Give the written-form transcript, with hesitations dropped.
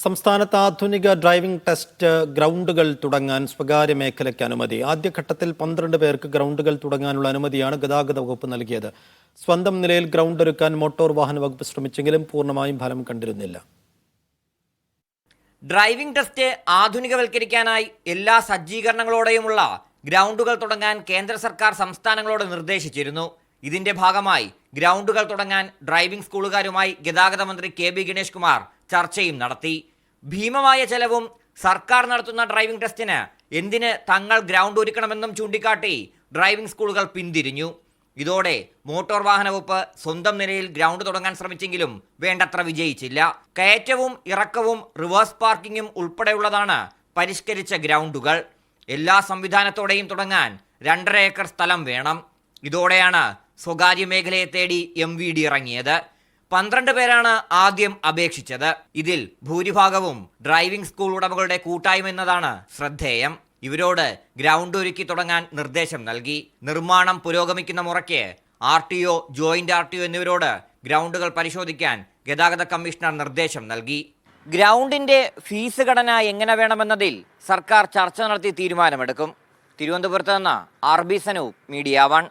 സംസ്ഥാനത്ത് ആധുനിക driving test ഗ്രൗണ്ടുകൾ തുടങ്ങാൻ സ്വകാര്യ മേഖലയ്ക്ക് അനുമതി. ആദ്യഘട്ടത്തിൽ 12 പേർക്ക് ഗ്രൗണ്ടുകൾ തുടങ്ങാനുള്ള അനുമതിയാണ് ഗതാഗത വകുപ്പ് നൽകിയത്. സ്വന്തം നിലയിൽ ഗ്രൗണ്ട് ഒരുക്കാൻ മോട്ടോർ വാഹന വകുപ്പ് ശ്രമിച്ചെങ്കിലും പൂർണ്ണമായും ഫലം കണ്ടിരുന്നില്ല. ഡ്രൈവിംഗ് ടെസ്റ്റ് ആധുനികവൽക്കരിക്കാനായി എല്ലാ സജ്ജീകരണങ്ങളോടെയുമുള്ള ഗ്രൗണ്ടുകൾ തുടങ്ങാൻ കേന്ദ്ര സർക്കാർ സംസ്ഥാനങ്ങളോട് നിർദ്ദേശിച്ചിരുന്നു. ഇതിന്റെ ഭാഗമായി ഗ്രൗണ്ടുകൾ തുടങ്ങാൻ ഡ്രൈവിംഗ് സ്കൂളുകാരുമായി ഗതാഗത മന്ത്രി കെ ബി ഗണേഷ് കുമാർ ചർച്ചയും നടത്തി. ഭീമമായ ചെലവും സർക്കാർ നടത്തുന്ന ഡ്രൈവിംഗ് ടെസ്റ്റിന് എന്തിന് തങ്ങൾ ഗ്രൗണ്ട് ഒരുക്കണമെന്നും ചൂണ്ടിക്കാട്ടി ഡ്രൈവിംഗ് സ്കൂളുകൾ പിന്തിരിഞ്ഞു. ഇതോടെ മോട്ടോർ വാഹന വകുപ്പ് സ്വന്തം നിലയിൽ ഗ്രൗണ്ട് തുടങ്ങാൻ ശ്രമിച്ചെങ്കിലും വേണ്ടത്ര വിജയിച്ചില്ല. കയറ്റവും ഇറക്കവും റിവേഴ്സ് പാർക്കിങ്ങും ഉൾപ്പെടെയുള്ളതാണ് പരിഷ്കരിച്ച ഗ്രൗണ്ടുകൾ. എല്ലാ സംവിധാനത്തോടെയും തുടങ്ങാൻ 2.5 ഏക്കർ സ്ഥലം വേണം. ഇതോടെയാണ് സ്വകാര്യ മേഖലയെ തേടി MVD ഇറങ്ങിയത്. 12 പേരാണ് ആദ്യം അപേക്ഷിച്ചത്. ഇതിൽ ഭൂരിഭാഗവും ഡ്രൈവിംഗ് സ്കൂൾ ഉടമകളുടെ കൂട്ടായ്മ എന്നതാണ് ശ്രദ്ധേയം. ഇവരോട് ഗ്രൗണ്ട് ഒരുക്കി തുടങ്ങാൻ നിർദ്ദേശം നൽകി. നിർമ്മാണം പുരോഗമിക്കുന്ന മുറയ്ക്ക് RTO, ജോയിന്റ് RTO എന്നിവരോട് ഗ്രൗണ്ടുകൾ പരിശോധിക്കാൻ ഗതാഗത കമ്മീഷണർ നിർദ്ദേശം നൽകി. ഗ്രൗണ്ടിന്റെ ഫീസ് ഘടന എങ്ങനെ വേണമെന്നതിൽ സർക്കാർ ചർച്ച നടത്തി തീരുമാനമെടുക്കും. തിരുവനന്തപുരത്ത് നിന്ന് RB സനൂപ്, മീഡിയ 1.